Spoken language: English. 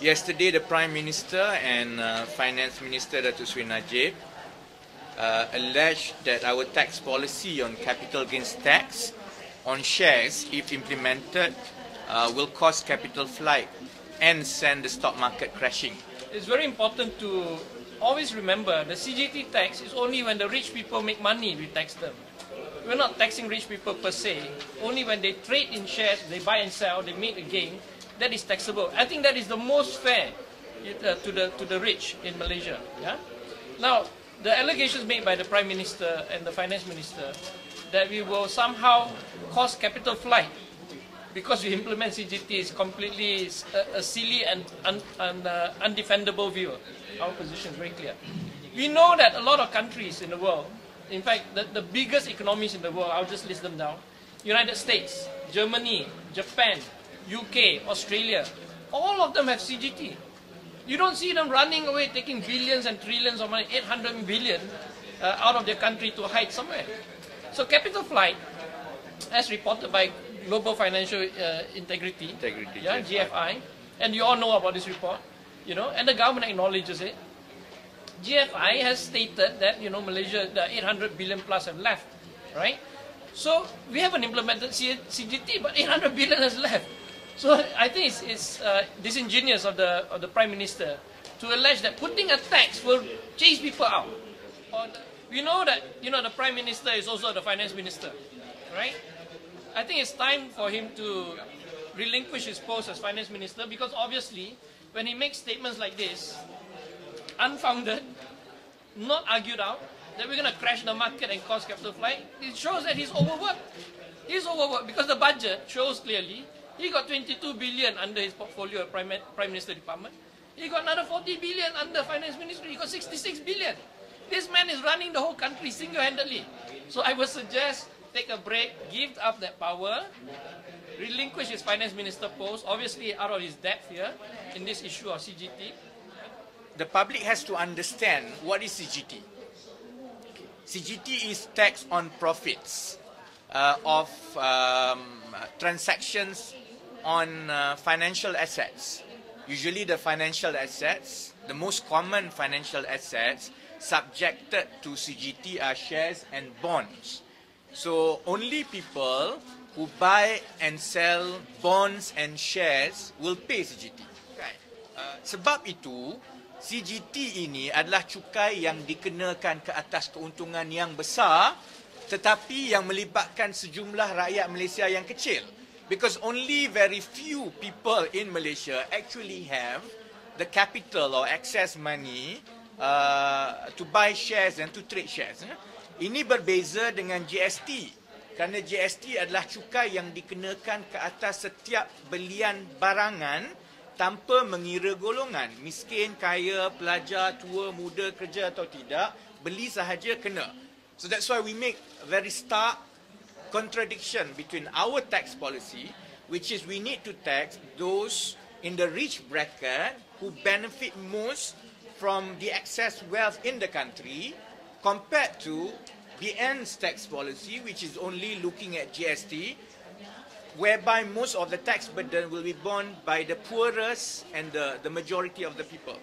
Yesterday, the Prime Minister and Finance Minister Datuk Seri Najib alleged that our tax policy on capital gains tax on shares, if implemented, will cause capital flight and send the stock market crashing. It's very important to always remember the CGT tax is only when the rich people make money we tax them. We're not taxing rich people per se. Only when they trade in shares, they buy and sell, they make a gain, that is taxable. I think that is the most fair to the rich in Malaysia. Yeah. Now, the allegations made by the Prime Minister and the Finance Minister that we will somehow cause capital flight because we implement CGT is completely a silly and undefendable view. Our position is very clear. We know that a lot of countries in the world, in fact, the biggest economies in the world, I'll just list them down: United States, Germany, Japan, UK, Australia, all of them have CGT. You don't see them running away, taking billions and trillions of money, 800 billion out of their country to hide somewhere. So capital flight, as reported by Global Financial Integrity, yeah, GFI, and you all know about this report, you know, and the government acknowledges it. GFI has stated that, you know, Malaysia, the 800 billion plus have left, right? So we haven't implemented CGT, but 800 billion has left. So I think it's disingenuous of the Prime Minister to allege that putting a tax will chase people out. We know that, you know, the Prime Minister is also the Finance Minister, right? I think it's time for him to relinquish his post as Finance Minister, because obviously when he makes statements like this, unfounded, not argued out, that we're going to crash the market and cause capital flight, it shows that he's overworked. He's overworked because the budget shows clearly he got 22 billion under his portfolio at Prime Minister Department. He got another 40 billion under Finance Ministry. He got 66 billion. This man is running the whole country single-handedly. So I would suggest take a break, give up that power, relinquish his Finance Minister post, obviously out of his depth here in this issue of CGT. The public has to understand what is CGT. CGT is tax on profits of transactions on financial assets. Usually the financial assets, the most common financial assets subjected to CGT are shares and bonds. So only people who buy and sell bonds and shares will pay CGT. Sebab itu, CGT ini adalah cukai yang dikenakan ke atas keuntungan yang besar, tetapi yang melibatkan sejumlah rakyat Malaysia yang kecil. Because only very few people in Malaysia actually have the capital or access money to buy shares and to trade shares. Ini berbeza dengan GST. Kerana GST adalah cukai yang dikenakan ke atas setiap belian barangan tanpa mengira golongan, miskin, kaya, pelajar, tua, muda, kerja atau tidak, beli sahaja kena. So that's why we make a very stark contradiction between our tax policy, which is we need to tax those in the rich bracket who benefit most from the excess wealth in the country, compared to the ends tax policy, which is only looking at GST, whereby most of the tax burden will be borne by the poorest and the majority of the people.